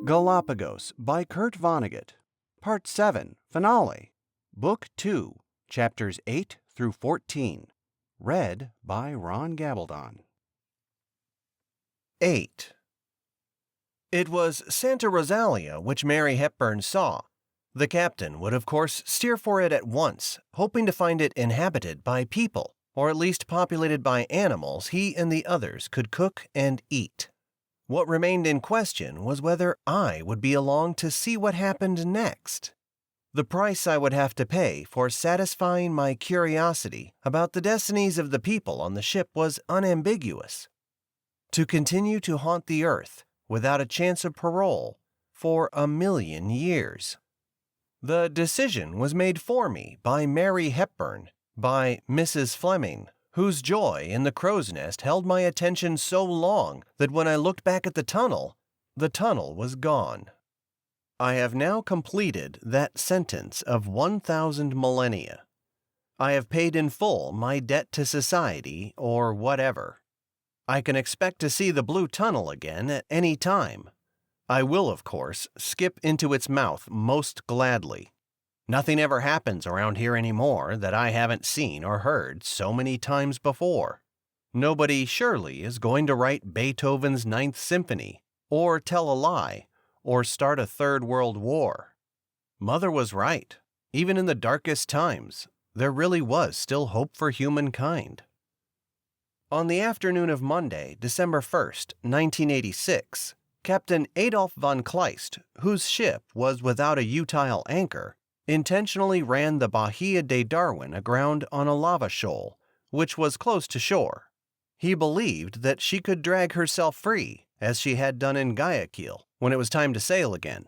Galapagos by Kurt Vonnegut, Part 7, Finale, Book 2, Chapters 8 through 14, read by Ron Gabaldon. 8. It was Santa Rosalia which Mary Hepburn saw. The captain would of course steer for it at once, hoping to find it inhabited by people, or at least populated by animals he and the others could cook and eat. What remained in question was whether I would be along to see what happened next. The price I would have to pay for satisfying my curiosity about the destinies of the people on the ship was unambiguous. To continue to haunt the earth without a chance of parole for 1,000,000 years. The decision was made for me by Mary Hepburn, by Mrs. Fleming, whose joy in the crow's nest held my attention so long that when I looked back at the tunnel was gone. I have now completed that sentence of 1,000 millennia. I have paid in full my debt to society, or whatever. I can expect to see the blue tunnel again at any time. I will, of course, skip into its mouth most gladly. Nothing ever happens around here anymore that I haven't seen or heard so many times before. Nobody surely is going to write Beethoven's Ninth Symphony, or tell a lie, or start a third world war. Mother was right. Even in the darkest times, there really was still hope for humankind. On the afternoon of Monday, December 1st, 1986, Captain Adolf von Kleist, whose ship was without a utile anchor, intentionally ran the Bahia de Darwin aground on a lava shoal, which was close to shore. He believed that she could drag herself free, as she had done in Guayaquil, when it was time to sail again.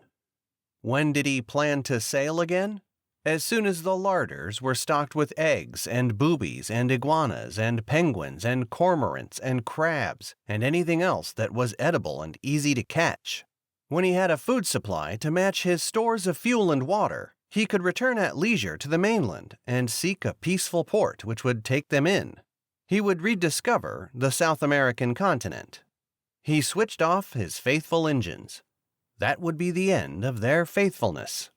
When did he plan to sail again? As soon as the larders were stocked with eggs and boobies and iguanas and penguins and cormorants and crabs and anything else that was edible and easy to catch. When he had a food supply to match his stores of fuel and water, he could return at leisure to the mainland and seek a peaceful port which would take them in. He would rediscover the South American continent. He switched off his faithful engines. That would be the end of their faithfulness.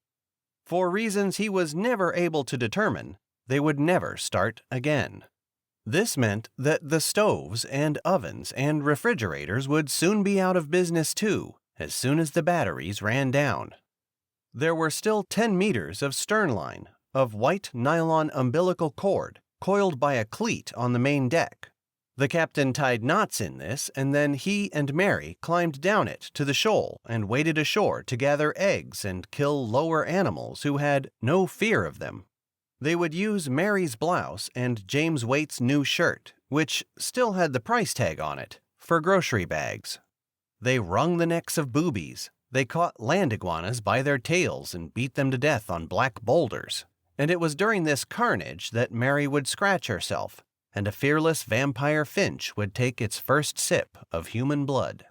For reasons he was never able to determine, they would never start again. This meant that the stoves and ovens and refrigerators would soon be out of business too, as soon as the batteries ran down. There were still 10 meters of stern line, of white nylon umbilical cord, coiled by a cleat on the main deck. The captain tied knots in this, and then he and Mary climbed down it to the shoal and waded ashore to gather eggs and kill lower animals who had no fear of them. They would use Mary's blouse and James Waite's new shirt, which still had the price tag on it, for grocery bags. They wrung the necks of boobies. They caught land iguanas by their tails and beat them to death on black boulders. And it was during this carnage that Mary would scratch herself, and a fearless vampire finch would take its first sip of human blood.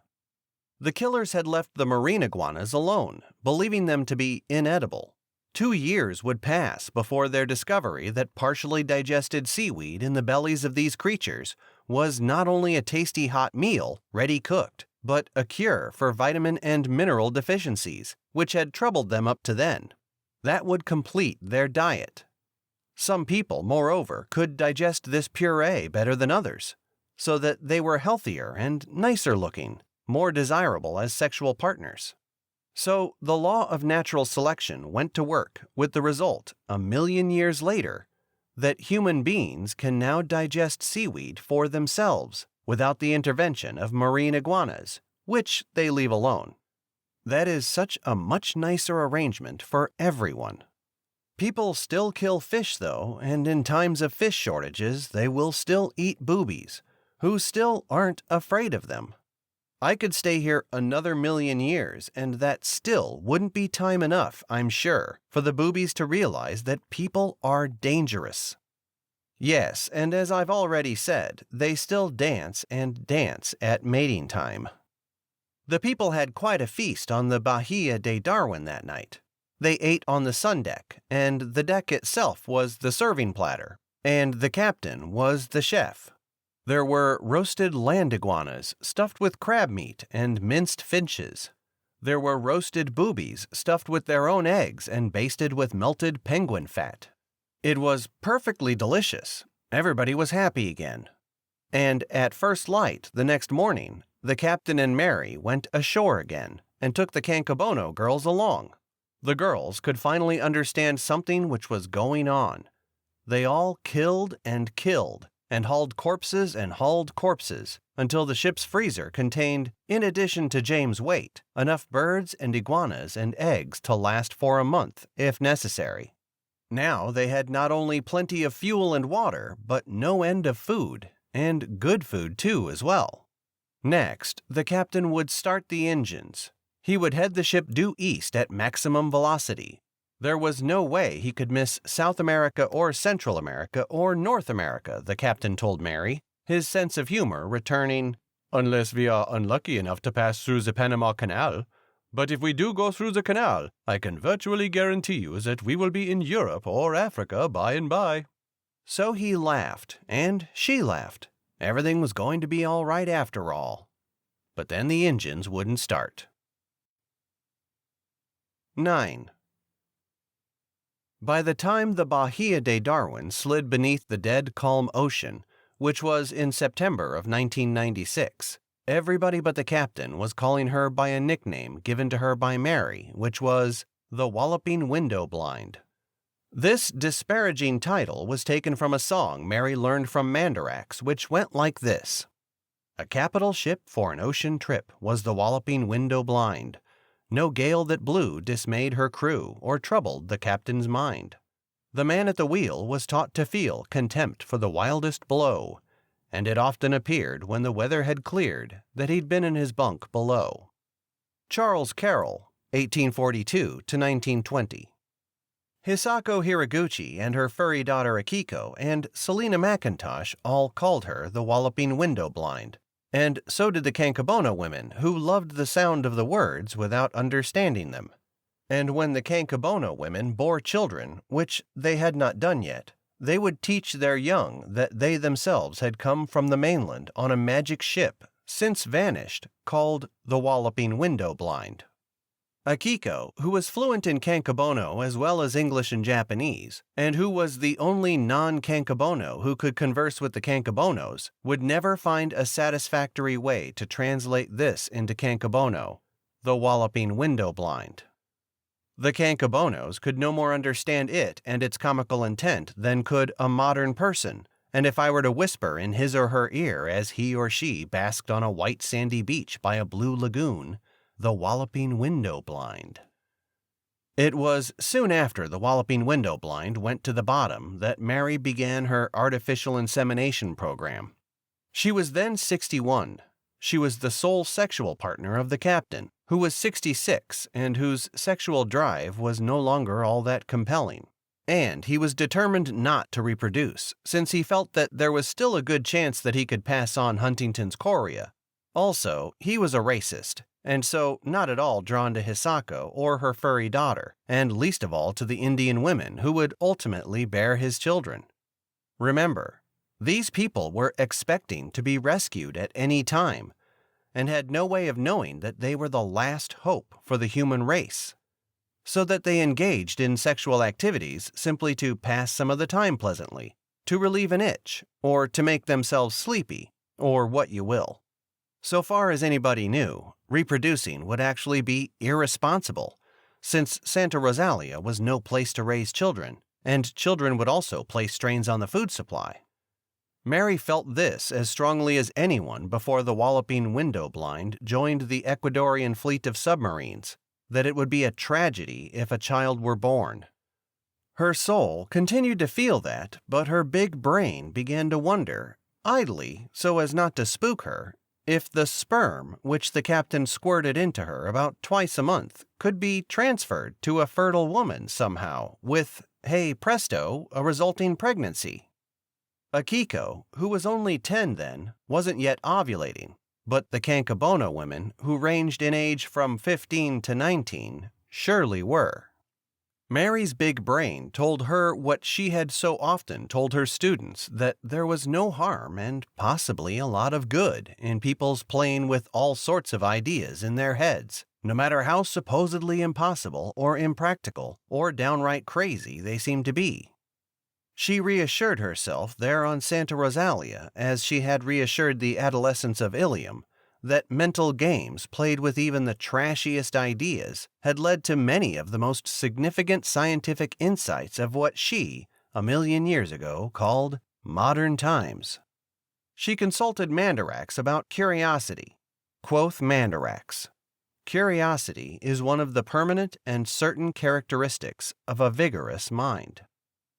The killers had left the marine iguanas alone, believing them to be inedible. 2 years would pass before their discovery that partially digested seaweed in the bellies of these creatures was not only a tasty hot meal, ready cooked, but a cure for vitamin and mineral deficiencies, which had troubled them up to then. That would complete their diet. Some people, moreover, could digest this puree better than others, so that they were healthier and nicer looking, more desirable as sexual partners. So the law of natural selection went to work with the result, 1,000,000 years later, that human beings can now digest seaweed for themselves without the intervention of marine iguanas, which they leave alone. That is such a much nicer arrangement for everyone. People still kill fish, though, and in times of fish shortages, they will still eat boobies, who still aren't afraid of them. I could stay here another 1,000,000 years, and that still wouldn't be time enough, I'm sure, for the boobies to realize that people are dangerous. Yes, and as I've already said, they still dance and dance at mating time. The people had quite a feast on the Bahia de Darwin that night. They ate on the sun deck, and the deck itself was the serving platter, and the captain was the chef. There were roasted land iguanas stuffed with crab meat and minced finches. There were roasted boobies stuffed with their own eggs and basted with melted penguin fat. It was perfectly delicious. Everybody was happy again. And at first light the next morning, the captain and Mary went ashore again and took the Cancabono girls along. The girls could finally understand something which was going on. They all killed and hauled corpses until the ship's freezer contained, in addition to James' weight, enough birds and iguanas and eggs to last for a month, if necessary. Now they had not only plenty of fuel and water, but no end of food, and good food too as well. Next, the captain would start the engines. He would head the ship due east at maximum velocity. There was no way he could miss South America or Central America or North America, the captain told Mary, his sense of humor returning, "Unless we are unlucky enough to pass through the Panama Canal. But if we do go through the canal, I can virtually guarantee you that we will be in Europe or Africa by and by." So he laughed, and she laughed. Everything was going to be all right after all. But then the engines wouldn't start. 9. By the time the Bahia de Darwin slid beneath the dead calm ocean, which was in September of 1996, everybody but the captain was calling her by a nickname given to her by Mary, which was the Walloping Window Blind. This disparaging title was taken from a song Mary learned from Mandarax, which went like this. A capital ship for an ocean trip was the Walloping Window Blind. No gale that blew dismayed her crew or troubled the captain's mind. The man at the wheel was taught to feel contempt for the wildest blow, and it often appeared when the weather had cleared that he'd been in his bunk below. Charles Carroll, 1842 to 1920. Hisako Hiraguchi and her furry daughter Akiko and Selina McIntosh all called her the Walloping Window Blind, and so did the Cancabono women, who loved the sound of the words without understanding them. And when the Cancabono women bore children, which they had not done yet, they would teach their young that they themselves had come from the mainland on a magic ship, since vanished, called the Walloping Window Blind. Akiko, who was fluent in Cancabono as well as English and Japanese, and who was the only non-Cancabono who could converse with the Cancabonos, would never find a satisfactory way to translate this into Cancabono, the Walloping Window Blind. The Cancabonos could no more understand it and its comical intent than could a modern person, and if I were to whisper in his or her ear as he or she basked on a white sandy beach by a blue lagoon, the Walloping Window Blind. It was soon after the Walloping Window Blind went to the bottom that Mary began her artificial insemination program. She was then 61. She was the sole sexual partner of the captain, who was 66 and whose sexual drive was no longer all that compelling. And he was determined not to reproduce, since he felt that there was still a good chance that he could pass on Huntington's chorea. Also, he was a racist, and so not at all drawn to Hisako or her furry daughter, and least of all to the Indian women who would ultimately bear his children. Remember, these people were expecting to be rescued at any time, and had no way of knowing that they were the last hope for the human race, so that they engaged in sexual activities simply to pass some of the time pleasantly, to relieve an itch, or to make themselves sleepy, or what you will. So far as anybody knew, reproducing would actually be irresponsible, since Santa Rosalia was no place to raise children, and children would also place strains on the food supply. Mary felt this as strongly as anyone before the Walloping Window Blind joined the Ecuadorian fleet of submarines, that it would be a tragedy if a child were born. Her soul continued to feel that, but her big brain began to wonder, idly so as not to spook her, if the sperm which the captain squirted into her about twice a month could be transferred to a fertile woman somehow, with, hey presto, a resulting pregnancy. Akiko, who was only 10 then, wasn't yet ovulating, but the Cancabono women, who ranged in age from 15 to 19, surely were. Mary's big brain told her what she had so often told her students, that there was no harm and possibly a lot of good in people's playing with all sorts of ideas in their heads, no matter how supposedly impossible or impractical or downright crazy they seem to be. She reassured herself there on Santa Rosalia, as she had reassured the adolescents of Ilium, that mental games played with even the trashiest ideas had led to many of the most significant scientific insights of what she, 1,000,000 years ago, called modern times. She consulted Mandarax about curiosity. Quoth Mandarax, "Curiosity is one of the permanent and certain characteristics of a vigorous mind."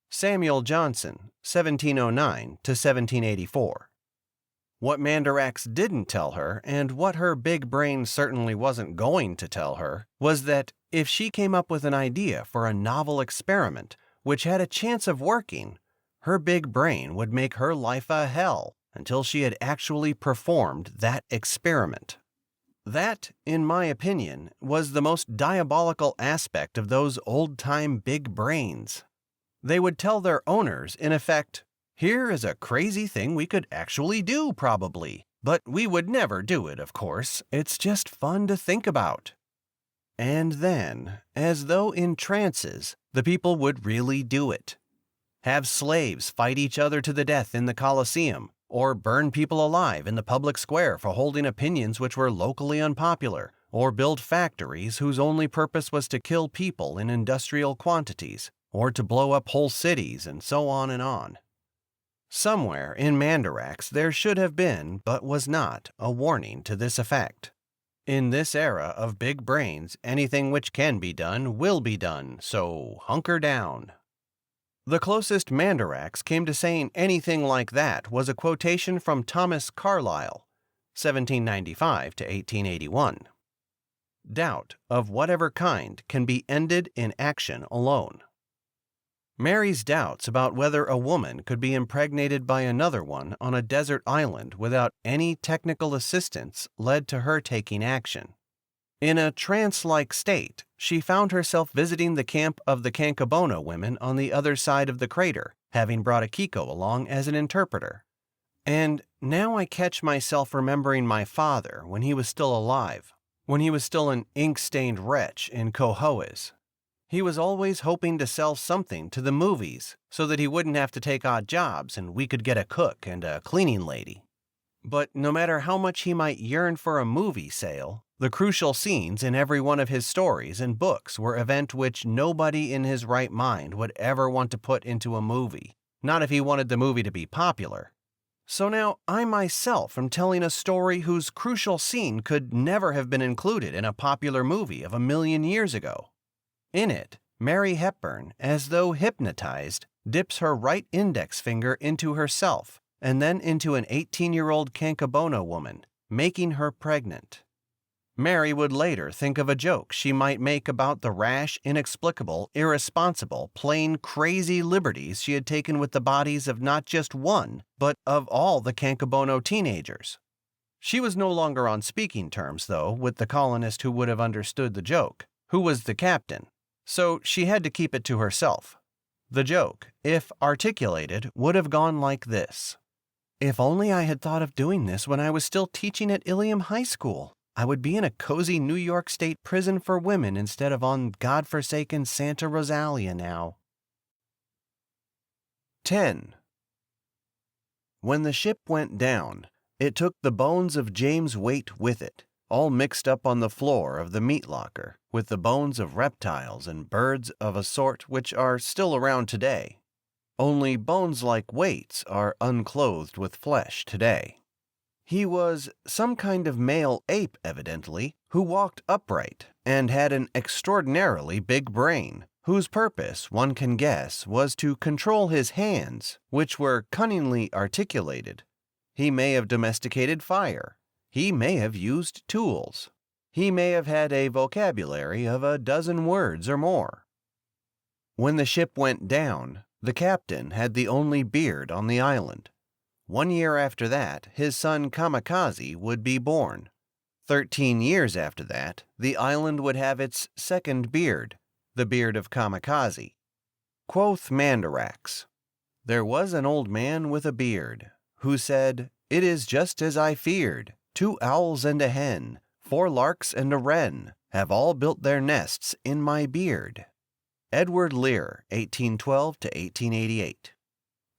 Samuel Johnson, 1709 to 1784. What Mandarax didn't tell her, and what her big brain certainly wasn't going to tell her, was that if she came up with an idea for a novel experiment which had a chance of working, her big brain would make her life a hell until she had actually performed that experiment. That, in my opinion, was the most diabolical aspect of those old-time big brains. They would tell their owners, in effect, "Here is a crazy thing we could actually do, probably, but we would never do it, of course. It's just fun to think about." And then, as though in trances, the people would really do it. Have slaves fight each other to the death in the Colosseum, or burn people alive in the public square for holding opinions which were locally unpopular, or build factories whose only purpose was to kill people in industrial quantities, or to blow up whole cities, and so on and on. Somewhere in Mandarax there should have been, but was not, a warning to this effect. In this era of big brains, anything which can be done will be done, so hunker down. The closest Mandarax came to saying anything like that was a quotation from Thomas Carlyle, 1795 to 1881. Doubt of whatever kind can be ended in action alone. Mary's doubts about whether a woman could be impregnated by another one on a desert island without any technical assistance led to her taking action. In a trance-like state, she found herself visiting the camp of the Cancabono women on the other side of the crater, having brought Akiko along as an interpreter. And now I catch myself remembering my father when he was still alive, when he was still an ink-stained wretch in Cohoes. He was always hoping to sell something to the movies so that he wouldn't have to take odd jobs and we could get a cook and a cleaning lady. But no matter how much he might yearn for a movie sale, the crucial scenes in every one of his stories and books were events which nobody in his right mind would ever want to put into a movie, not if he wanted the movie to be popular. So now I myself am telling a story whose crucial scene could never have been included in a popular movie of 1,000,000 years ago. In it, Mary Hepburn, as though hypnotized, dips her right index finger into herself and then into an 18-year-old Cancabono woman, making her pregnant. Mary would later think of a joke she might make about the rash, inexplicable, irresponsible, plain crazy liberties she had taken with the bodies of not just one, but of all the Cancabono teenagers. She was no longer on speaking terms, though, with the colonist who would have understood the joke, who was the captain. So she had to keep it to herself. The joke, if articulated, would have gone like this. "If only I had thought of doing this when I was still teaching at Ilium High School, I would be in a cozy New York State prison for women instead of on godforsaken Santa Rosalia now." 10. When the ship went down, it took the bones of James Waite with it, all mixed up on the floor of the meat locker, with the bones of reptiles and birds of a sort which are still around today. Only bones like Waite's are unclothed with flesh today. He was some kind of male ape, evidently, who walked upright and had an extraordinarily big brain, whose purpose, one can guess, was to control his hands, which were cunningly articulated. He may have domesticated fire. He may have used tools. He may have had a vocabulary of a dozen words or more. When the ship went down, the captain had the only beard on the island. 1 year after that, his son Kamikaze would be born. 13 years after that, the island would have its second beard, the beard of Kamikaze. Quoth Mandarax, "There was an old man with a beard, who said, 'It is just as I feared. 2 owls and a hen, 4 larks and a wren, have all built their nests in my beard. Edward Lear, 1812 to 1888.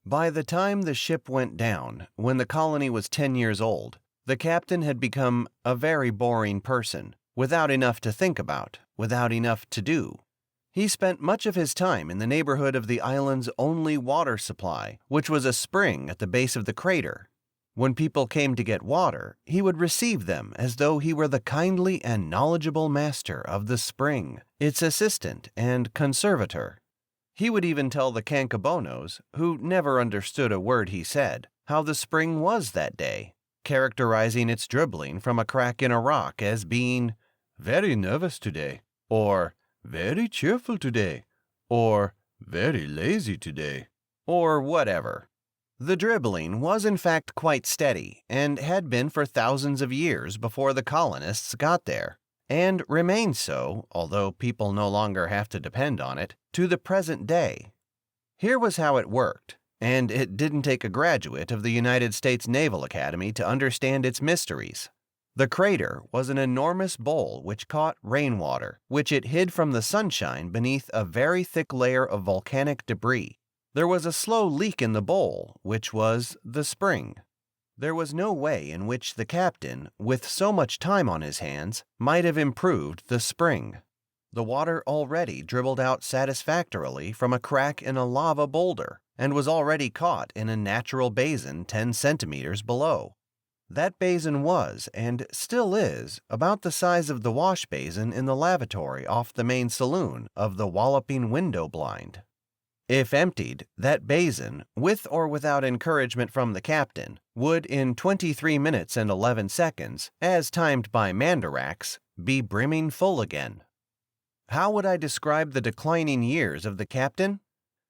By the time the ship went down, when the colony was 10 years old, the captain had become a very boring person, without enough to think about, without enough to do. He spent much of his time in the neighborhood of the island's only water supply, which was a spring at the base of the crater. When people came to get water, he would receive them as though he were the kindly and knowledgeable master of the spring, its assistant and conservator. He would even tell the Cancabonos, who never understood a word he said, how the spring was that day, characterizing its dribbling from a crack in a rock as being very nervous today, or very cheerful today, or very lazy today, or whatever. The dribbling was in fact quite steady, and had been for thousands of years before the colonists got there, and remains so, although people no longer have to depend on it, to the present day. Here was how it worked, and it didn't take a graduate of the United States Naval Academy to understand its mysteries. The crater was an enormous bowl which caught rainwater, which it hid from the sunshine beneath a very thick layer of volcanic debris. There was a slow leak in the bowl, which was the spring. There was no way in which the captain, with so much time on his hands, might have improved the spring. The water already dribbled out satisfactorily from a crack in a lava boulder, and was already caught in a natural basin 10 centimeters below. That basin was, and still is, about the size of the wash basin in the lavatory off the main saloon of the Walloping Window Blind. If emptied, that basin, with or without encouragement from the captain, would in 23 minutes and 11 seconds, as timed by Mandarax, be brimming full again. How would I describe the declining years of the captain?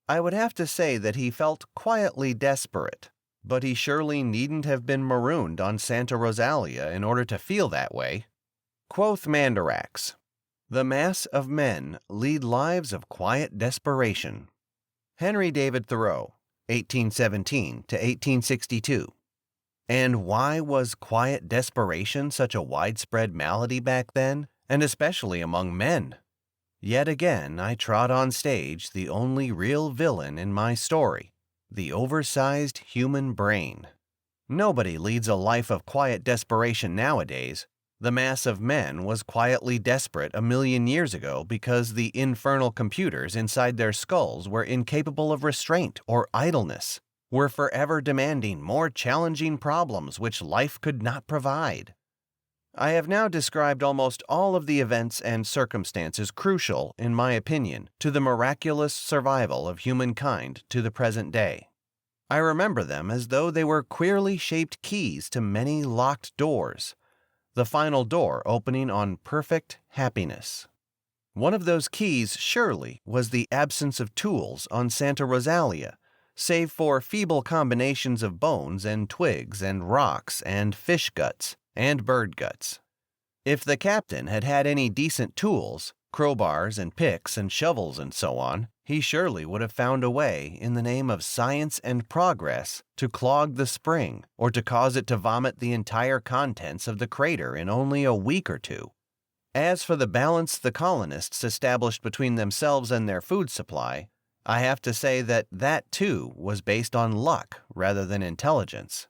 I would have to say that he felt quietly desperate, but he surely needn't have been marooned on Santa Rosalia in order to feel that way. Quoth Mandarax, "The mass of men lead lives of quiet desperation." Henry David Thoreau, 1817 to 1862. And why was quiet desperation such a widespread malady back then, and especially among men? Yet again I trod on stage the only real villain in my story, the oversized human brain. Nobody leads a life of quiet desperation nowadays. The mass of men was quietly desperate a million years ago because the infernal computers inside their skulls were incapable of restraint or idleness, were forever demanding more challenging problems which life could not provide. I have now described almost all of the events and circumstances crucial, in my opinion, to the miraculous survival of humankind to the present day. I remember them as though they were queerly shaped keys to many locked doors, the final door opening on perfect happiness. One of those keys, surely, was the absence of tools on Santa Rosalia, save for feeble combinations of bones and twigs and rocks and fish guts and bird guts. If the captain had had any decent tools, crowbars and picks and shovels and so on, he surely would have found a way, in the name of science and progress, to clog the spring, or to cause it to vomit the entire contents of the crater in only a week or two. As for the balance the colonists established between themselves and their food supply, I have to say that too was based on luck rather than intelligence.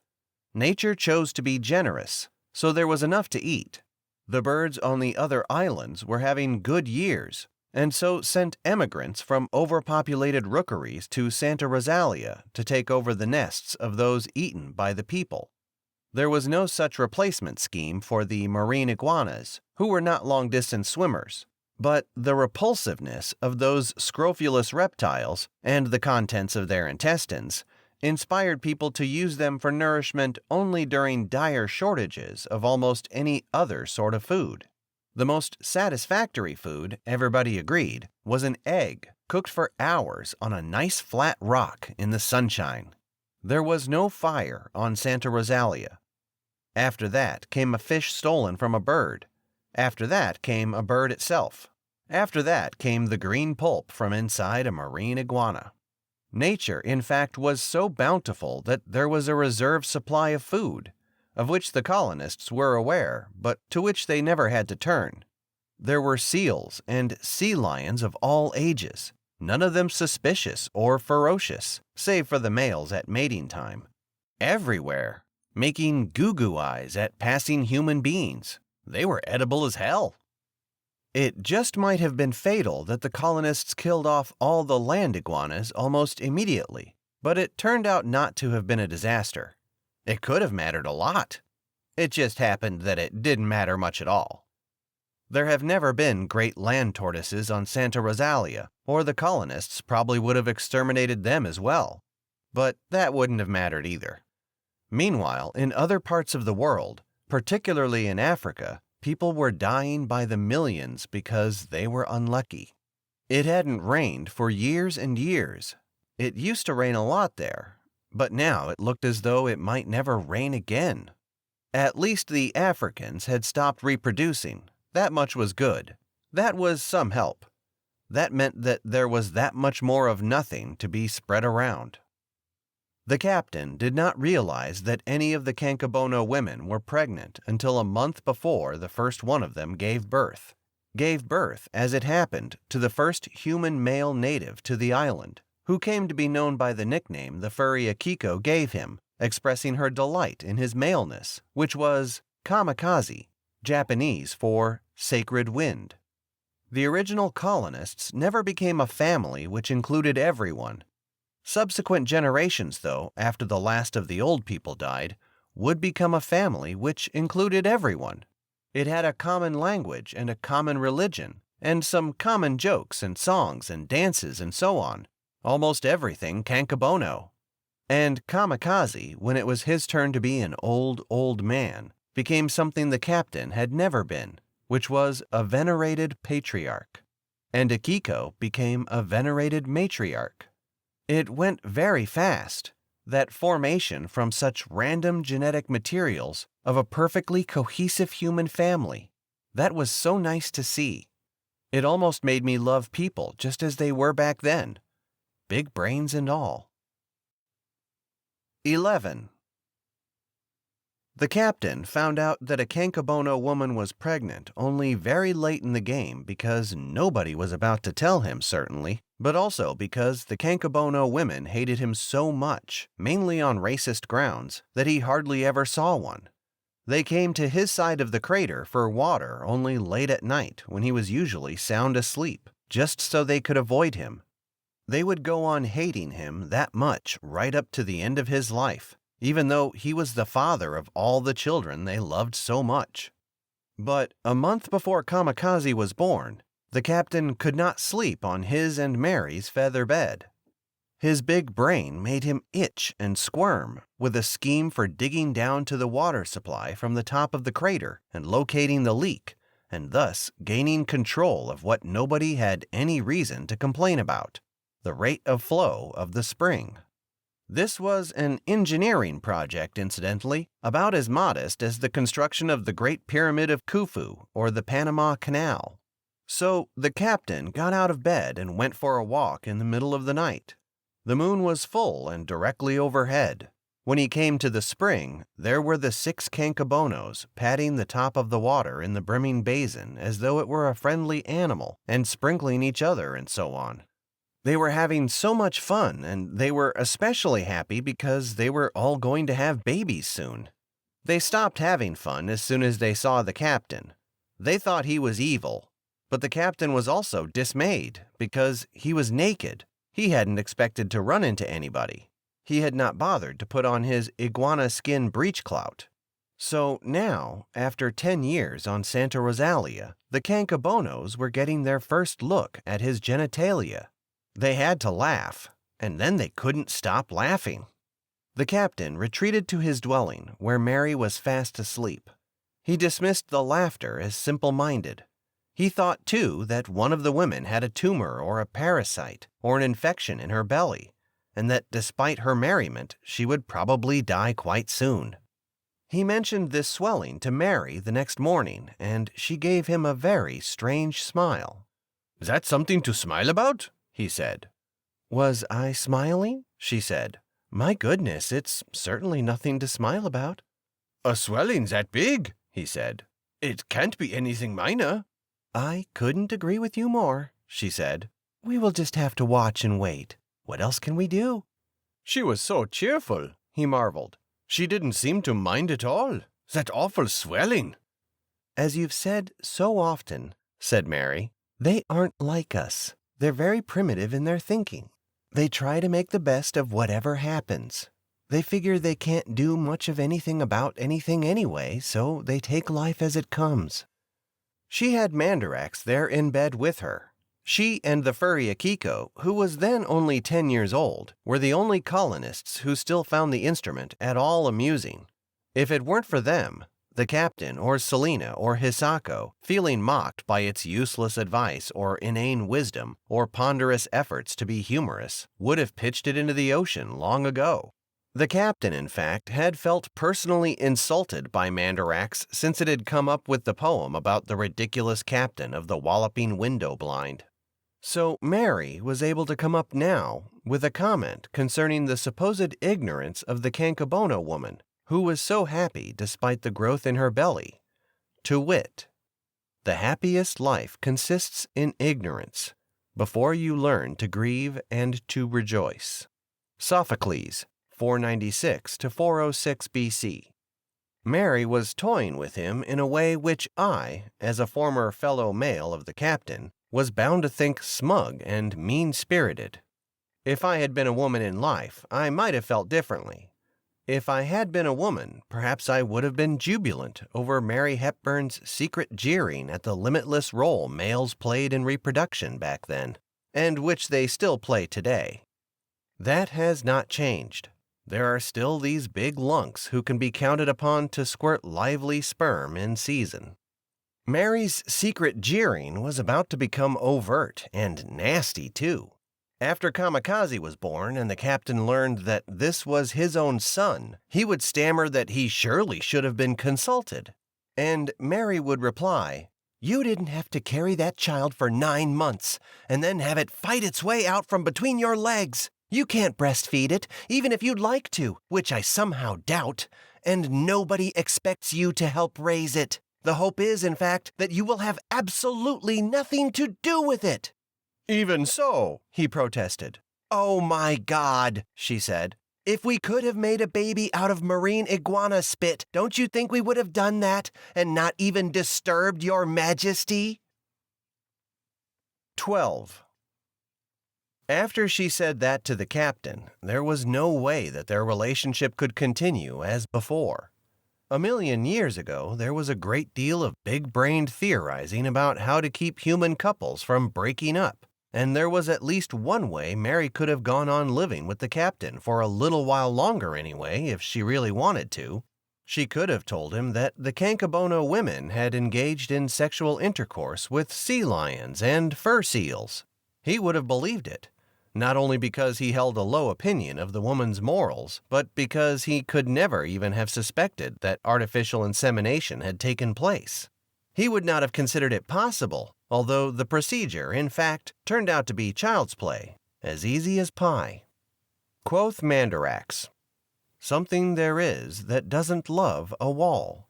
Nature chose to be generous, so there was enough to eat. The birds on the other islands were having good years, and so sent emigrants from overpopulated rookeries to Santa Rosalia to take over the nests of those eaten by the people. There was no such replacement scheme for the marine iguanas, who were not long-distance swimmers, but the repulsiveness of those scrofulous reptiles and the contents of their intestines inspired people to use them for nourishment only during dire shortages of almost any other sort of food. The most satisfactory food, everybody agreed, was an egg cooked for hours on a nice flat rock in the sunshine. There was no fire on Santa Rosalia. After that came a fish stolen from a bird. After that came a bird itself. After that came the green pulp from inside a marine iguana. Nature, in fact, was so bountiful that there was a reserve supply of food, of which the colonists were aware, but to which they never had to turn. There were seals and sea lions of all ages, none of them suspicious or ferocious, save for the males at mating time. Everywhere, making goo-goo eyes at passing human beings. They were edible as hell. It just might have been fatal that the colonists killed off all the land iguanas almost immediately, but it turned out not to have been a disaster. It could have mattered a lot. It just happened that it didn't matter much at all. There have never been great land tortoises on Santa Rosalia, or the colonists probably would have exterminated them as well. But that wouldn't have mattered either. Meanwhile, in other parts of the world, particularly in Africa, people were dying by the millions because they were unlucky. It hadn't rained for years and years. It used to rain a lot there, but now it looked as though it might never rain again. At least the Africans had stopped reproducing. That much was good. That was some help. That meant that there was that much more of nothing to be spread around. The captain did not realize that any of the Kankabono women were pregnant until a month before the first one of them gave birth. Gave birth, as it happened, to the first human male native to the island, who came to be known by the nickname the furry Akiko gave him, expressing her delight in his maleness, which was kamikaze, Japanese for sacred wind. The original colonists never became a family which included everyone. Subsequent generations, though, after the last of the old people died, would become a family which included everyone. It had a common language and a common religion, and some common jokes and songs and dances and so on. Almost everything Kankabono. And kamikaze, when it was his turn to be an old man, became something the captain had never been, which was a venerated patriarch. And Akiko became a venerated matriarch. It went very fast, that formation from such random genetic materials of a perfectly cohesive human family. That was so nice to see. It almost made me love people just as they were back then, big brains and all. 11. The captain found out that a Kankabono woman was pregnant only very late in the game because nobody was about to tell him, certainly, but also because the Kankabono women hated him so much, mainly on racist grounds, that he hardly ever saw one. They came to his side of the crater for water only late at night when he was usually sound asleep, just so they could avoid him. They would go on hating him that much right up to the end of his life, even though he was the father of all the children they loved so much. But a month before Kamikaze was born, the captain could not sleep on his and Mary's feather bed. His big brain made him itch and squirm with a scheme for digging down to the water supply from the top of the crater and locating the leak, and thus gaining control of what nobody had any reason to complain about, the rate of flow of the spring. This was an engineering project, incidentally, about as modest as the construction of the Great Pyramid of Khufu or the Panama Canal. So the captain got out of bed and went for a walk in the middle of the night. The moon was full and directly overhead. When he came to the spring, there were the 6 Kankabonos patting the top of the water in the brimming basin as though it were a friendly animal and sprinkling each other and so on. They were having so much fun, and they were especially happy because they were all going to have babies soon. They stopped having fun as soon as they saw the captain. They thought he was evil, but the captain was also dismayed because he was naked. He hadn't expected to run into anybody. He had not bothered to put on his iguana skin breechclout. So now, after 10 years on Santa Rosalia, the Kankabonos were getting their first look at his genitalia. They had to laugh, and then they couldn't stop laughing. The captain retreated to his dwelling, where Mary was fast asleep. He dismissed the laughter as simple-minded. He thought, too, that one of the women had a tumor or a parasite or an infection in her belly, and that despite her merriment, she would probably die quite soon. He mentioned this swelling to Mary the next morning, and she gave him a very strange smile. "Is that something to smile about?" he said. "Was I smiling?" she said. "My goodness, it's certainly nothing to smile about." "A swelling that big," he said. "It can't be anything minor." I couldn't agree with you more, she said. We will just have to watch and wait. What else can we do? She was so cheerful, he marveled. She didn't seem to mind at all. That awful swelling. As you've said so often, said Mary, they aren't like us. They're very primitive in their thinking. They try to make the best of whatever happens. They figure they can't do much of anything about anything anyway, so they take life as it comes. She had Mandarax there in bed with her. She and the furry Akiko, who was then only 10 years old, were the only colonists who still found the instrument at all amusing. If it weren't for them, the captain or Selina or Hisako, feeling mocked by its useless advice or inane wisdom or ponderous efforts to be humorous, would have pitched it into the ocean long ago. The captain, in fact, had felt personally insulted by Mandarax since it had come up with the poem about the ridiculous captain of the walloping window blind. So Mary was able to come up now with a comment concerning the supposed ignorance of the Kankabono woman, who was so happy despite the growth in her belly. To wit, the happiest life consists in ignorance, before you learn to grieve and to rejoice. Sophocles, 496 to 406 BC. Mary was toying with him in a way which I, as a former fellow male of the captain, was bound to think smug and mean-spirited. If I had been a woman in life, I might have felt differently. If I had been a woman, perhaps I would have been jubilant over Mary Hepburn's secret jeering at the limitless role males played in reproduction back then, and which they still play today. That has not changed. There are still these big lunks who can be counted upon to squirt lively sperm in season. Mary's secret jeering was about to become overt and nasty, too. After Kamikaze was born and the captain learned that this was his own son, he would stammer that he surely should have been consulted. And Mary would reply, "You didn't have to carry that child for 9 months and then have it fight its way out from between your legs. You can't breastfeed it, even if you'd like to, which I somehow doubt, and nobody expects you to help raise it. The hope is, in fact, that you will have absolutely nothing to do with it." "Even so," he protested. "Oh my God," she said. "If we could have made a baby out of marine iguana spit, don't you think we would have done that and not even disturbed your majesty?" 12. After she said that to the captain, there was no way that their relationship could continue as before. A million years ago, there was a great deal of big-brained theorizing about how to keep human couples from breaking up, and there was at least one way Mary could have gone on living with the captain for a little while longer anyway, if she really wanted to. She could have told him that the Kankabono women had engaged in sexual intercourse with sea lions and fur seals. He would have believed it. Not only because he held a low opinion of the woman's morals, but because he could never even have suspected that artificial insemination had taken place. He would not have considered it possible, although the procedure, in fact, turned out to be child's play, as easy as pie. Quoth Mandarax, "Something there is that doesn't love a wall."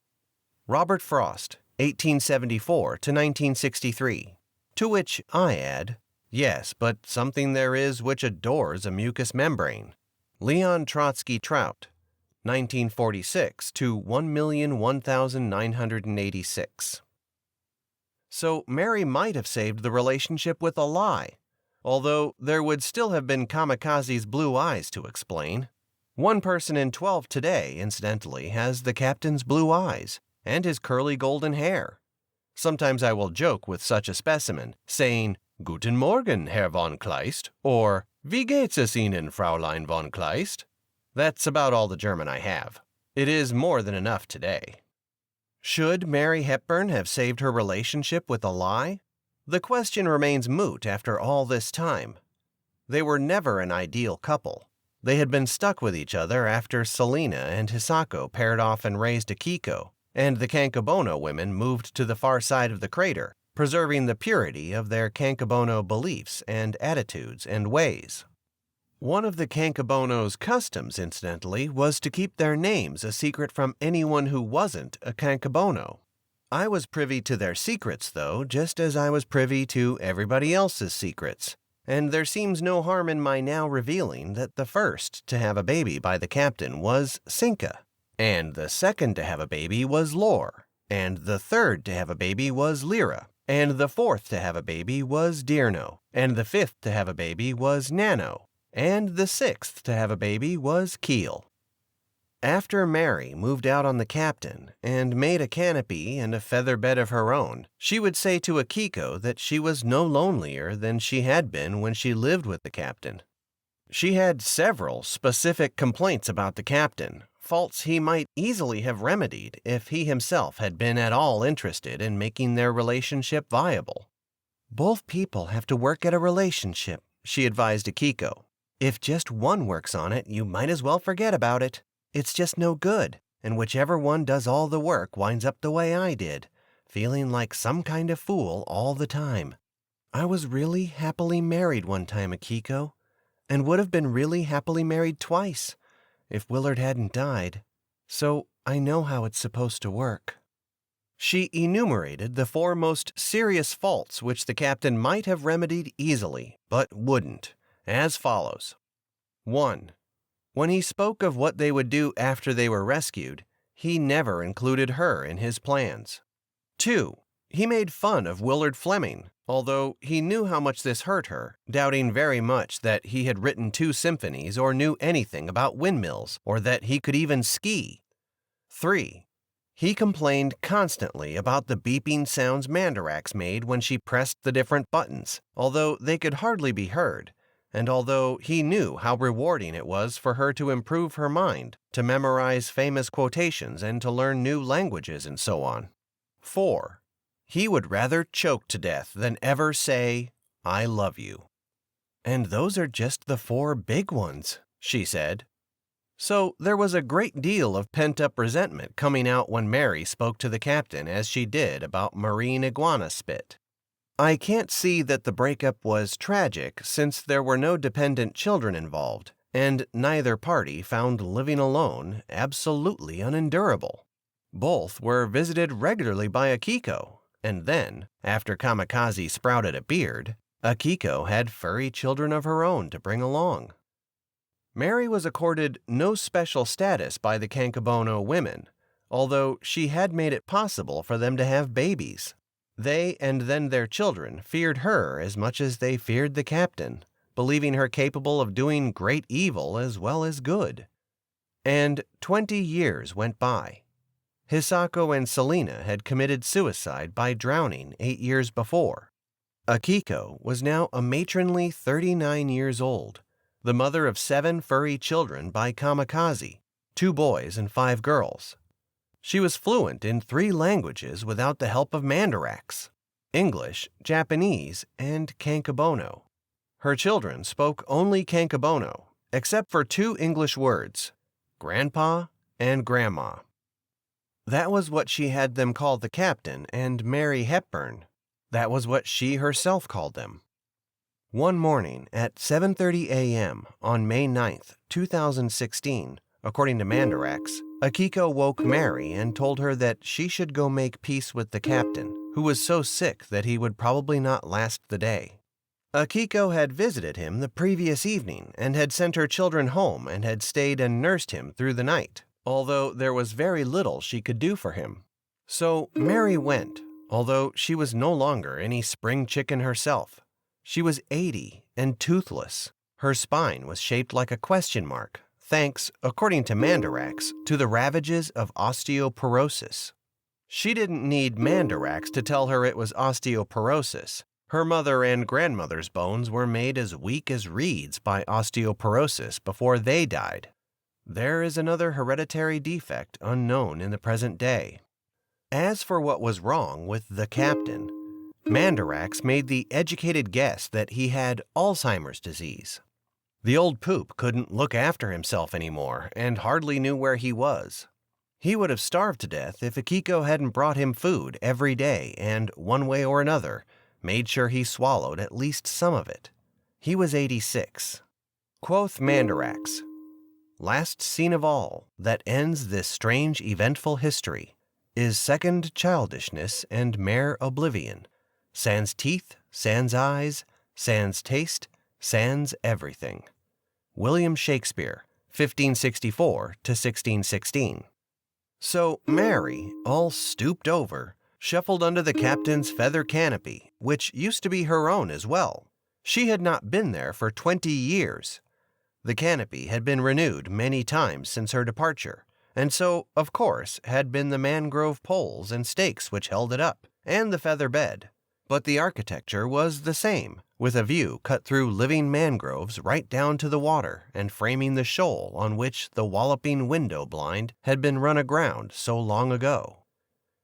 Robert Frost, 1874 to 1963. To which I add, yes, but something there is which adores a mucous membrane. Leon Trotsky Trout, 1946 to 1,001,986. So Mary might have saved the relationship with a lie, although there would still have been Kamikaze's blue eyes to explain. 1 person in 12 today, incidentally, has the captain's blue eyes and his curly golden hair. Sometimes I will joke with such a specimen, saying, "Guten Morgen, Herr von Kleist," or "Wie geht's es Ihnen, Fräulein von Kleist?" That's about all the German I have. It is more than enough today. Should Mary Hepburn have saved her relationship with a lie? The question remains moot after all this time. They were never an ideal couple. They had been stuck with each other after Selina and Hisako paired off and raised Akiko, and the Kankabono women moved to the far side of the crater, preserving the purity of their Kankabono beliefs and attitudes and ways. One of the Kankabono's customs, incidentally, was to keep their names a secret from anyone who wasn't a Kankabono. I was privy to their secrets, though, just as I was privy to everybody else's secrets. And there seems no harm in my now revealing that the first to have a baby by the captain was Cinca, and the second to have a baby was Lore, and the third to have a baby was Lyra, and the fourth to have a baby was Dearno, and the fifth to have a baby was Nano, and the sixth to have a baby was Keel. After Mary moved out on the captain and made a canopy and a feather bed of her own, she would say to Akiko that she was no lonelier than she had been when she lived with the captain. She had several specific complaints about the captain, faults he might easily have remedied if he himself had been at all interested in making their relationship viable. "Both people have to work at a relationship," she advised Akiko. "If just one works on it, you might as well forget about it. It's just no good, and whichever one does all the work winds up the way I did, feeling like some kind of fool all the time. I was really happily married one time, Akiko, and would have been really happily married twice, if Willard hadn't died, so I know how it's supposed to work." She enumerated the 4 most serious faults which the captain might have remedied easily, but wouldn't, as follows. 1. When he spoke of what they would do after they were rescued, he never included her in his plans. 2. He made fun of Willard Fleming, although he knew how much this hurt her, doubting very much that he had written 2 symphonies or knew anything about windmills, or that he could even ski. 3. He complained constantly about the beeping sounds Mandarax made when she pressed the different buttons, although they could hardly be heard, and although he knew how rewarding it was for her to improve her mind, to memorize famous quotations and to learn new languages and so on. 4. He would rather choke to death than ever say, "I love you." "And those are just the 4 big ones," she said. So there was a great deal of pent-up resentment coming out when Mary spoke to the captain as she did about marine iguana spit. I can't see that the breakup was tragic since there were no dependent children involved, and neither party found living alone absolutely unendurable. Both were visited regularly by Akiko, and then, after Kamikaze sprouted a beard, Akiko had furry children of her own to bring along. Mary was accorded no special status by the Kankabono women, although she had made it possible for them to have babies. They and then their children feared her as much as they feared the captain, believing her capable of doing great evil as well as good. And 20 years went by. Hisako and Selena had committed suicide by drowning 8 years before. Akiko was now a matronly 39 years old, the mother of 7 furry children by Kamikaze, 2 boys and 5 girls. She was fluent in 3 languages without the help of Mandarax: English, Japanese, and Kankabono. Her children spoke only Kankabono, except for 2 English words, Grandpa and Grandma. That was what she had them call the captain and Mary Hepburn. That was what she herself called them. One morning at 7:30 a.m. on May 9th, 2016, according to Mandarax, Akiko woke Mary and told her that she should go make peace with the captain, who was so sick that he would probably not last the day. Akiko had visited him the previous evening and had sent her children home and had stayed and nursed him through the night, although there was very little she could do for him. So Mary went, although she was no longer any spring chicken herself. She was 80 and toothless. Her spine was shaped like a question mark, thanks, according to Mandarax, to the ravages of osteoporosis. She didn't need Mandarax to tell her it was osteoporosis. Her mother and grandmother's bones were made as weak as reeds by osteoporosis before they died. There is another hereditary defect unknown in the present day. As for what was wrong with the captain, Mandarax made the educated guess that he had Alzheimer's disease. The old poop couldn't look after himself anymore and hardly knew where he was. He would have starved to death if Akiko hadn't brought him food every day and, one way or another, made sure he swallowed at least some of it. He was 86. Quoth Mandarax, "Last scene of all, that ends this strange eventful history, is second childishness and mere oblivion. Sans teeth, sans eyes, sans taste, sans everything. William Shakespeare, 1564 to 1616. So Mary, all stooped over, shuffled under the captain's feather canopy, which used to be her own as well. She had not been there for 20 years. The canopy had been renewed many times since her departure, and so, of course, had been the mangrove poles and stakes which held it up, and the feather bed. But the architecture was the same, with a view cut through living mangroves right down to the water and framing the shoal on which the walloping window blind had been run aground so long ago.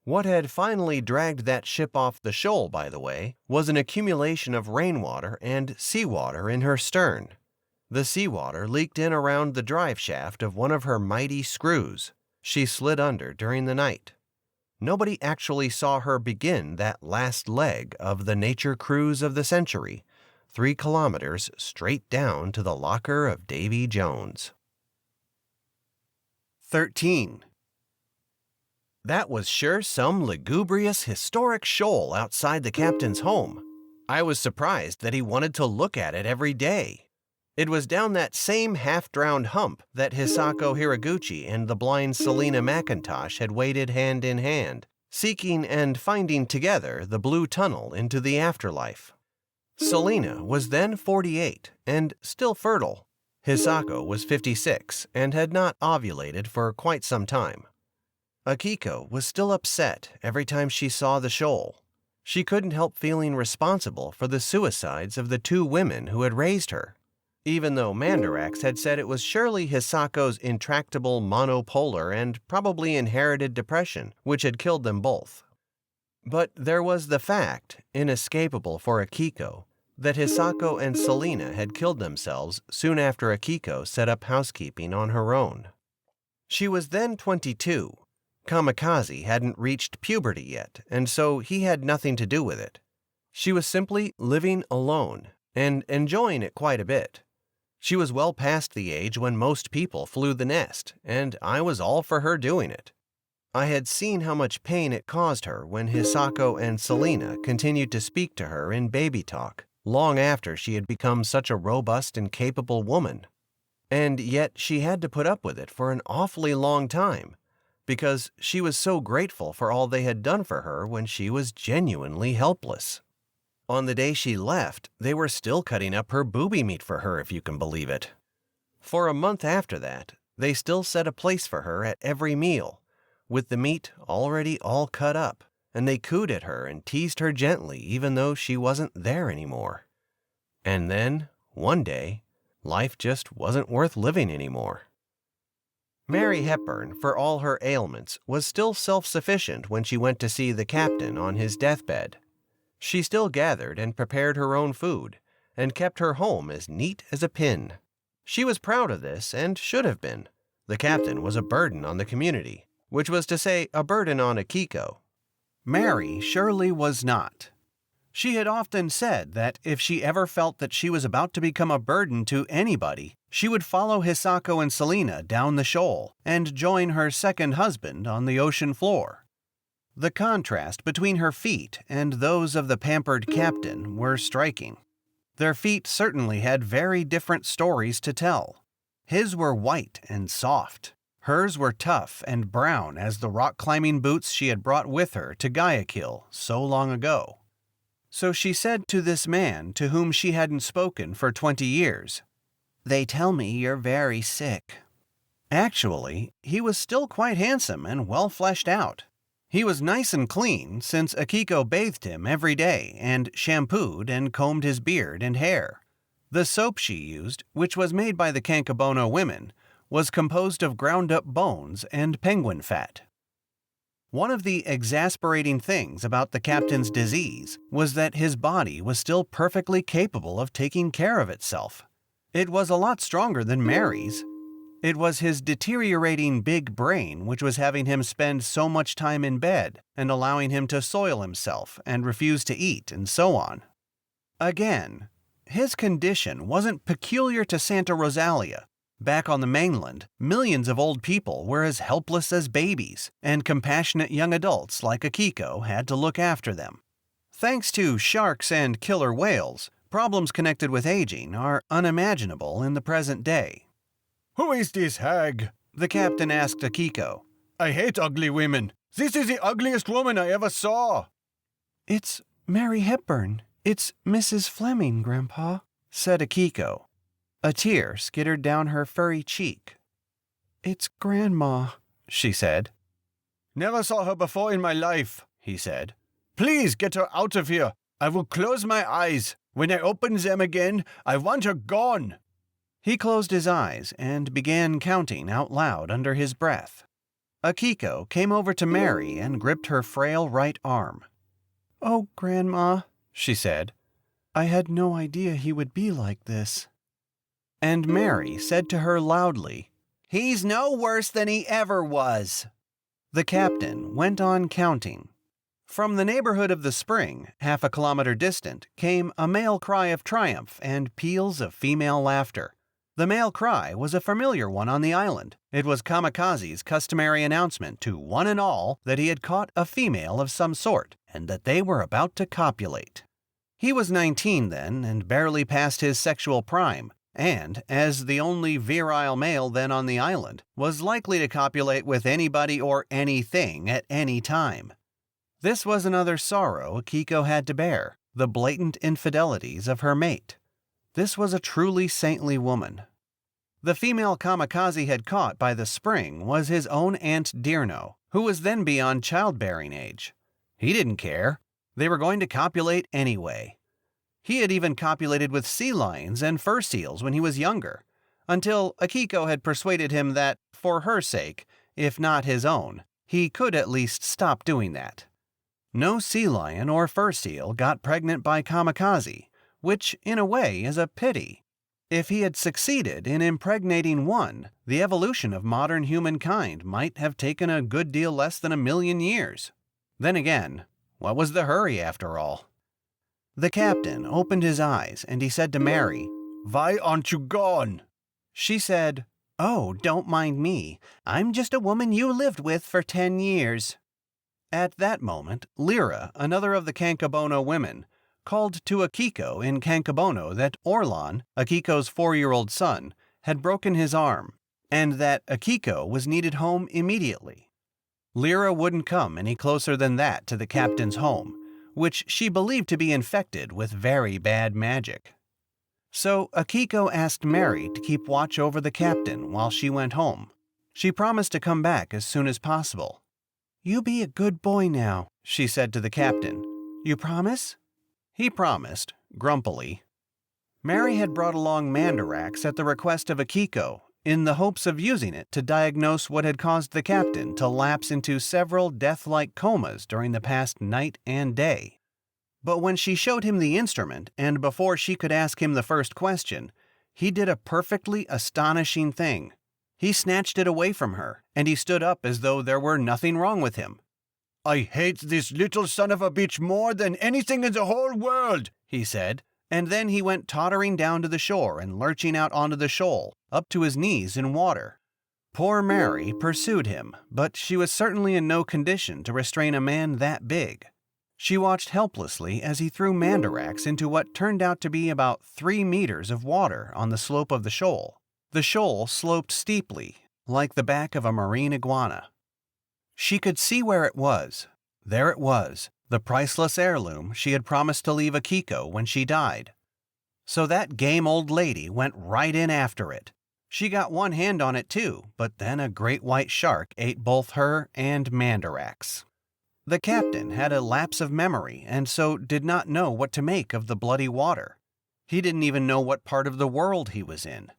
What had finally dragged that ship off the shoal, by the way, was an accumulation of rainwater and seawater in her stern. The seawater leaked in around the drive shaft of one of her mighty screws. She slid under during the night. Nobody actually saw her begin that last leg of the nature cruise of the century, 3 kilometers straight down to the locker of Davy Jones. 13. That was sure some lugubrious historic shoal outside the captain's home. I was surprised that he wanted to look at it every day. It was down that same half-drowned hump that Hisako Hiraguchi and the blind Selina McIntosh had waded hand in hand, seeking and finding together the blue tunnel into the afterlife. Selina was then 48 and still fertile. Hisako was 56 and had not ovulated for quite some time. Akiko was still upset every time she saw the shoal. She couldn't help feeling responsible for the suicides of the 2 women who had raised her, even though Mandarax had said it was surely Hisako's intractable monopolar and probably inherited depression which had killed them both. But there was the fact, inescapable for Akiko, that Hisako and Selina had killed themselves soon after Akiko set up housekeeping on her own. She was then 22. Kamikaze hadn't reached puberty yet, and so he had nothing to do with it. She was simply living alone, and enjoying it quite a bit. She was well past the age when most people flew the nest, and I was all for her doing it. I had seen how much pain it caused her when Hisako and Selina continued to speak to her in baby talk, long after she had become such a robust and capable woman. And yet she had to put up with it for an awfully long time, because she was so grateful for all they had done for her when she was genuinely helpless. On the day she left, they were still cutting up her booby meat for her, if you can believe it. For a month after that, they still set a place for her at every meal, with the meat already all cut up, and they cooed at her and teased her gently even though she wasn't there anymore. And then, one day, life just wasn't worth living anymore. Mary Hepburn, for all her ailments, was still self-sufficient when she went to see the captain on his deathbed. She still gathered and prepared her own food, and kept her home as neat as a pin. She was proud of this, and should have been. The captain was a burden on the community, which was to say, a burden on Akiko. Mary surely was not. She had often said that if she ever felt that she was about to become a burden to anybody, she would follow Hisako and Selina down the shoal and join her second husband on the ocean floor. The contrast between her feet and those of the pampered captain were striking. Their feet certainly had very different stories to tell. His were white and soft. Hers were tough and brown as the rock-climbing boots she had brought with her to Guayaquil so long ago. So she said to this man to whom she hadn't spoken for 20 years, "They tell me you're very sick." Actually, he was still quite handsome and well fleshed out. He was nice and clean, since Akiko bathed him every day and shampooed and combed his beard and hair. The soap she used, which was made by the Kankabono women, was composed of ground-up bones and penguin fat. One of the exasperating things about the captain's disease was that his body was still perfectly capable of taking care of itself. It was a lot stronger than Mary's. It was his deteriorating big brain which was having him spend so much time in bed and allowing him to soil himself and refuse to eat and so on. Again, his condition wasn't peculiar to Santa Rosalia. Back on the mainland, millions of old people were as helpless as babies, and compassionate young adults like Akiko had to look after them. Thanks to sharks and killer whales, problems connected with aging are unimaginable in the present day. "Who is this hag?" the captain asked Akiko. "I hate ugly women. This is the ugliest woman I ever saw." "It's Mary Hepburn. It's Mrs. Fleming, Grandpa," said Akiko. A tear skittered down her furry cheek. "It's Grandma," she said. "Never saw her before in my life," he said. "Please get her out of here. I will close my eyes. When I open them again, I want her gone." He closed his eyes and began counting out loud under his breath. Akiko came over to Mary and gripped her frail right arm. "Oh, Grandma," she said, "I had no idea he would be like this." And Mary said to her loudly, "He's no worse than he ever was." The captain went on counting. From the neighborhood of the spring, half a kilometer distant, came a male cry of triumph and peals of female laughter. The male cry was a familiar one on the island. It was Kamikaze's customary announcement to one and all that he had caught a female of some sort and that they were about to copulate. He was 19 then and barely past his sexual prime, and, as the only virile male then on the island, was likely to copulate with anybody or anything at any time. This was another sorrow Akiko had to bear, the blatant infidelities of her mate. This was a truly saintly woman. The female Kamikaze had caught by the spring was his own Aunt Dirno, who was then beyond childbearing age. He didn't care. They were going to copulate anyway. He had even copulated with sea lions and fur seals when he was younger, until Akiko had persuaded him that, for her sake, if not his own, he could at least stop doing that. No sea lion or fur seal got pregnant by Kamikaze, which, in a way, is a pity. If he had succeeded in impregnating one, the evolution of modern humankind might have taken a good deal less than 1,000,000 years. Then again, what was the hurry after all? The captain opened his eyes and he said to Mary, "Why aren't you gone?" She said, "Oh, don't mind me. I'm just a woman you lived with for 10 years. At that moment, Lyra, another of the Kankabono women, called to Akiko in Kankabono that Orlan, Akiko's 4-year-old son, had broken his arm, and that Akiko was needed home immediately. Lyra wouldn't come any closer than that to the captain's home, which she believed to be infected with very bad magic. So Akiko asked Mary to keep watch over the captain while she went home. She promised to come back as soon as possible. "You be a good boy now," she said to the captain. "You promise?" He promised, grumpily. Mary had brought along mandarax at the request of Akiko, in the hopes of using it to diagnose what had caused the captain to lapse into several death-like comas during the past night and day. But when she showed him the instrument, and before she could ask him the first question, he did a perfectly astonishing thing. He snatched it away from her, and he stood up as though there were nothing wrong with him. "I hate this little son of a bitch more than anything in the whole world," he said, and then he went tottering down to the shore and lurching out onto the shoal, up to his knees in water. Poor Mary pursued him, but she was certainly in no condition to restrain a man that big. She watched helplessly as he threw mandarax into what turned out to be about 3 meters of water on the slope of the shoal. The shoal sloped steeply, like the back of a marine iguana. She could see where it was. There it was, the priceless heirloom she had promised to leave Akiko when she died. So that game old lady went right in after it. She got one hand on it too, but then a great white shark ate both her and mandarax. The captain had a lapse of memory and so did not know what to make of the bloody water. He didn't even know what part of the world he was in.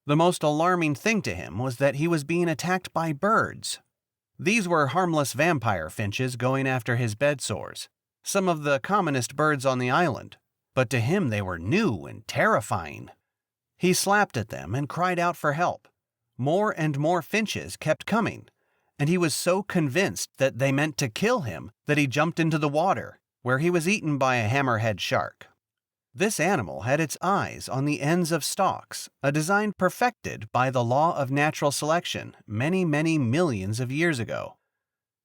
The most alarming thing to him was that he was being attacked by birds. These were harmless vampire finches going after his bed sores, some of the commonest birds on the island, but to him they were new and terrifying. He slapped at them and cried out for help. More and more finches kept coming, and he was so convinced that they meant to kill him that he jumped into the water, where he was eaten by a hammerhead shark. This animal had its eyes on the ends of stalks, a design perfected by the law of natural selection many, many millions of years ago.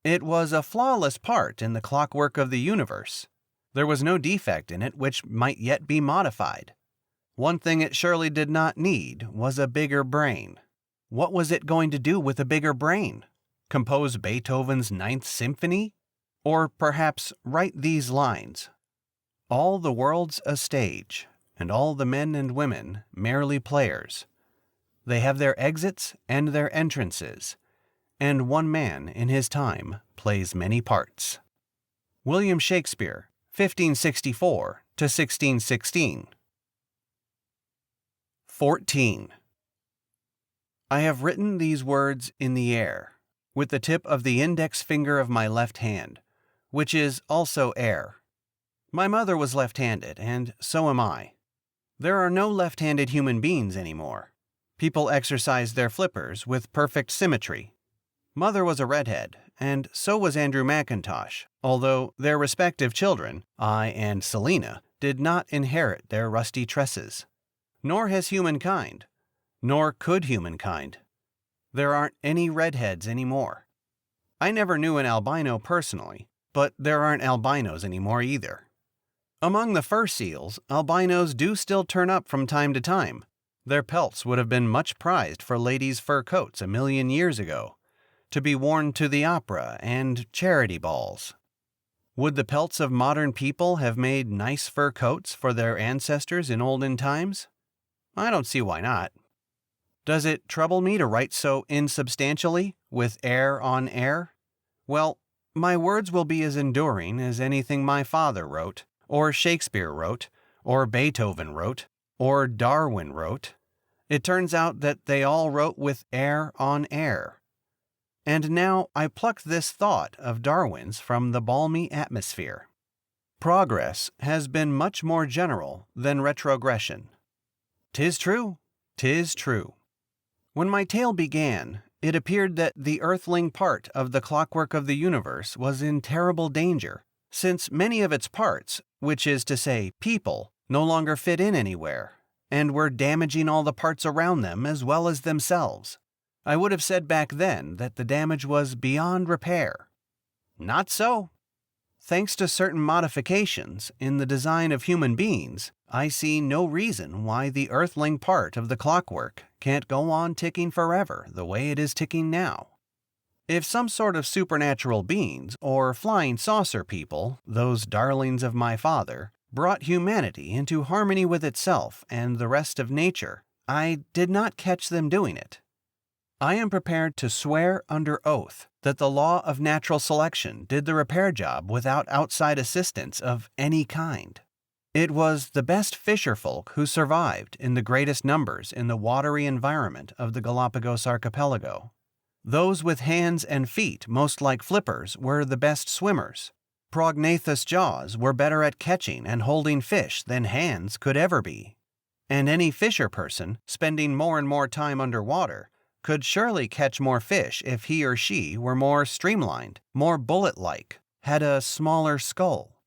It was a flawless part in the clockwork of the universe. There was no defect in it which might yet be modified. One thing it surely did not need was a bigger brain. What was it going to do with a bigger brain? Compose Beethoven's Ninth Symphony? Or perhaps write these lines: "All the world's a stage, and all the men and women merely players. They have their exits and their entrances, and one man in his time plays many parts." William Shakespeare, 1564 to 1616. 14. I have written these words in the air, with the tip of the index finger of my left hand, which is also air. My mother was left-handed, and so am I. There are no left-handed human beings anymore. People exercise their flippers with perfect symmetry. Mother was a redhead, and so was Andrew McIntosh, although their respective children, I and Selena, did not inherit their rusty tresses. Nor has humankind. Nor could humankind. There aren't any redheads anymore. I never knew an albino personally, but there aren't albinos anymore either. Among the fur seals, albinos do still turn up from time to time. Their pelts would have been much prized for ladies' fur coats a million years ago, to be worn to the opera and charity balls. Would the pelts of modern people have made nice fur coats for their ancestors in olden times? I don't see why not. Does it trouble me to write so insubstantially, with air on air? Well, my words will be as enduring as anything my father wrote, or Shakespeare wrote, or Beethoven wrote, or Darwin wrote. It turns out that they all wrote with air on air. And now I pluck this thought of Darwin's from the balmy atmosphere. Progress has been much more general than retrogression. 'Tis true, 'tis true. When my tale began, it appeared that the earthling part of the clockwork of the universe was in terrible danger, since many of its parts, which is to say people, no longer fit in anywhere, and were damaging all the parts around them as well as themselves. I would have said back then that the damage was beyond repair. Not so. Thanks to certain modifications in the design of human beings, I see no reason why the earthling part of the clockwork can't go on ticking forever the way it is ticking now. If some sort of supernatural beings or flying saucer people, those darlings of my father, brought humanity into harmony with itself and the rest of nature, I did not catch them doing it. I am prepared to swear under oath that the law of natural selection did the repair job without outside assistance of any kind. It was the best fisher folk who survived in the greatest numbers in the watery environment of the Galapagos archipelago. Those with hands and feet most like flippers were the best swimmers. Prognathous jaws were better at catching and holding fish than hands could ever be. And any fisher person, spending more and more time underwater, could surely catch more fish if he or she were more streamlined, more bullet-like, had a smaller skull.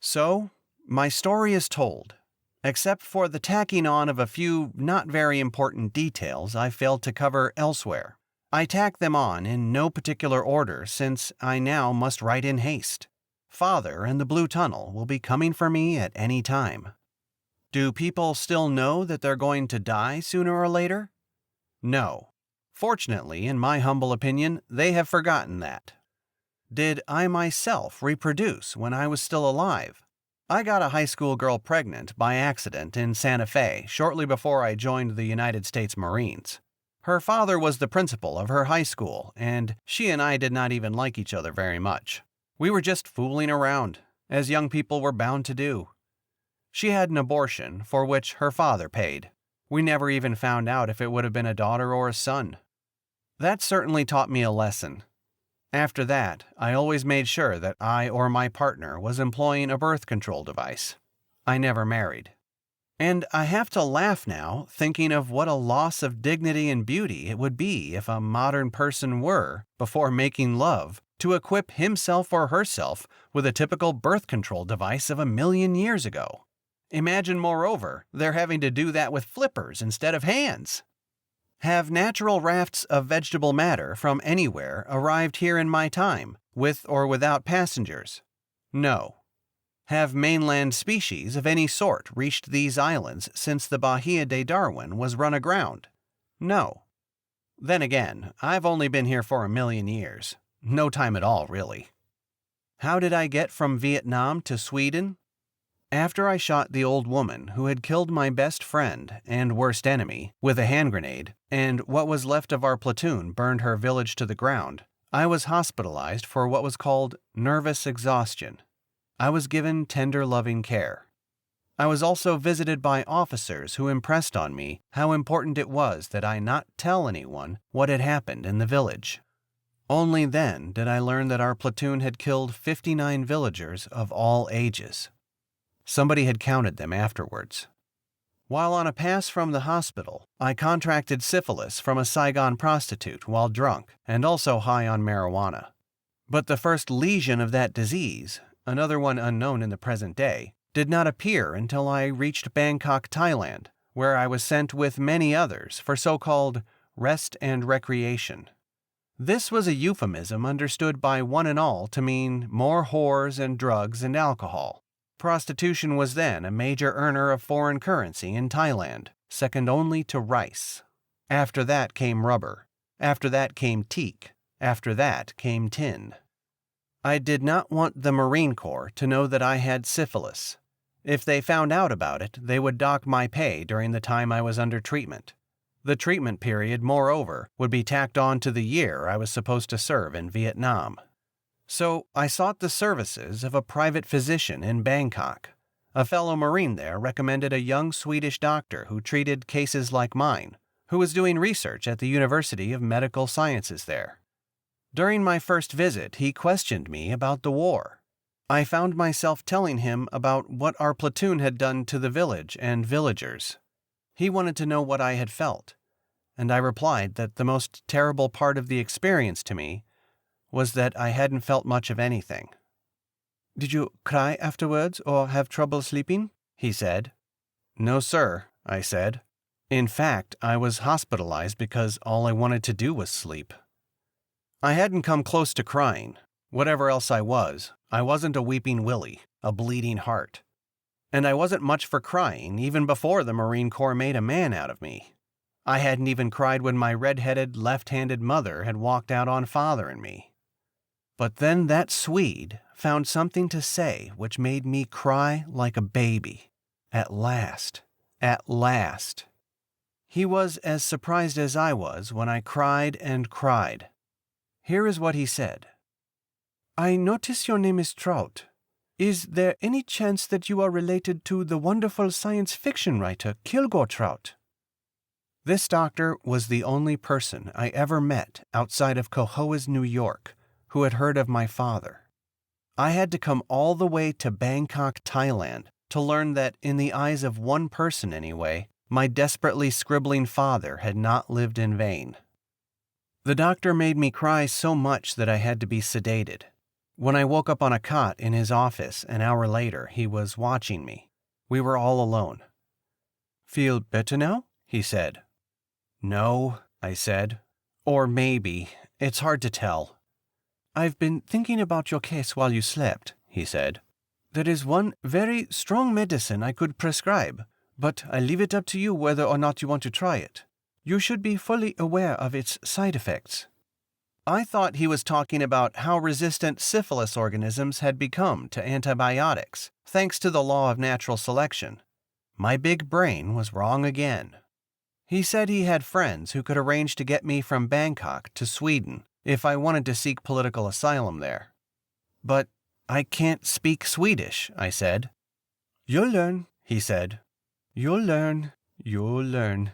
So, my story is told, except for the tacking on of a few not very important details I failed to cover elsewhere. I tack them on in no particular order since I now must write in haste. Father and the Blue Tunnel will be coming for me at any time. Do people still know that they're going to die sooner or later? No. Fortunately, in my humble opinion, they have forgotten that. Did I myself reproduce when I was still alive? I got a high school girl pregnant by accident in Santa Fe shortly before I joined the United States Marines. Her father was the principal of her high school, and she and I did not even like each other very much. We were just fooling around, as young people were bound to do. She had an abortion, for which her father paid. We never even found out if it would have been a daughter or a son. That certainly taught me a lesson. After that, I always made sure that I or my partner was employing a birth control device. I never married. And I have to laugh now, thinking of what a loss of dignity and beauty it would be if a modern person were, before making love, to equip himself or herself with a typical birth control device of 1,000,000 years ago. Imagine, moreover, they're having to do that with flippers instead of hands. Have natural rafts of vegetable matter from anywhere arrived here in my time, with or without passengers? No. Have mainland species of any sort reached these islands since the Bahia de Darwin was run aground? No. Then again, I've only been here for 1,000,000 years. No time at all, really. How did I get from Vietnam to Sweden? After I shot the old woman who had killed my best friend and worst enemy with a hand grenade, and what was left of our platoon burned her village to the ground, I was hospitalized for what was called nervous exhaustion. I was given tender, loving care. I was also visited by officers who impressed on me how important it was that I not tell anyone what had happened in the village. Only then did I learn that our platoon had killed 59 villagers of all ages. Somebody had counted them afterwards. While on a pass from the hospital, I contracted syphilis from a Saigon prostitute while drunk and also high on marijuana. But the first lesion of that disease, another one unknown in the present day, did not appear until I reached Bangkok, Thailand, where I was sent with many others for so-called rest and recreation. This was a euphemism understood by one and all to mean more whores and drugs and alcohol. Prostitution was then a major earner of foreign currency in Thailand, second only to rice. After that came rubber. After that came teak. After that came tin. I did not want the Marine Corps to know that I had syphilis. If they found out about it, they would dock my pay during the time I was under treatment. The treatment period, moreover, would be tacked on to the year I was supposed to serve in Vietnam. So I sought the services of a private physician in Bangkok. A fellow Marine there recommended a young Swedish doctor who treated cases like mine, who was doing research at the University of Medical Sciences there. During my first visit, he questioned me about the war. I found myself telling him about what our platoon had done to the village and villagers. He wanted to know what I had felt, and I replied that the most terrible part of the experience to me was that I hadn't felt much of anything. "Did you cry afterwards or have trouble sleeping?" he said. "No, sir," I said. In fact, I was hospitalized because all I wanted to do was sleep. I hadn't come close to crying. Whatever else I wasn't a weeping Willie, a bleeding heart. And I wasn't much for crying even before the Marine Corps made a man out of me. I hadn't even cried when my red-headed, left-handed mother had walked out on father and me. But then that Swede found something to say which made me cry like a baby. At last. At last. He was as surprised as I was when I cried and cried. Here is what he said. "I notice your name is Trout. Is there any chance that you are related to the wonderful science fiction writer Kilgore Trout?" This doctor was the only person I ever met outside of Cohoes, New York, who had heard of my father. I had to come all the way to Bangkok, Thailand, to learn that, in the eyes of one person anyway, my desperately scribbling father had not lived in vain. The doctor made me cry so much that I had to be sedated. When I woke up on a cot in his office an hour later, he was watching me. We were all alone. "Feel better now?" he said. "No," I said. "Or maybe. It's hard to tell." "I've been thinking about your case while you slept," he said. "There is one very strong medicine I could prescribe, but I leave it up to you whether or not you want to try it. You should be fully aware of its side effects." I thought he was talking about how resistant syphilis organisms had become to antibiotics, thanks to the law of natural selection. My big brain was wrong again. He said he had friends who could arrange to get me from Bangkok to Sweden if I wanted to seek political asylum there. "But I can't speak Swedish," I said. "You'll learn," he said. "You'll learn, you'll learn."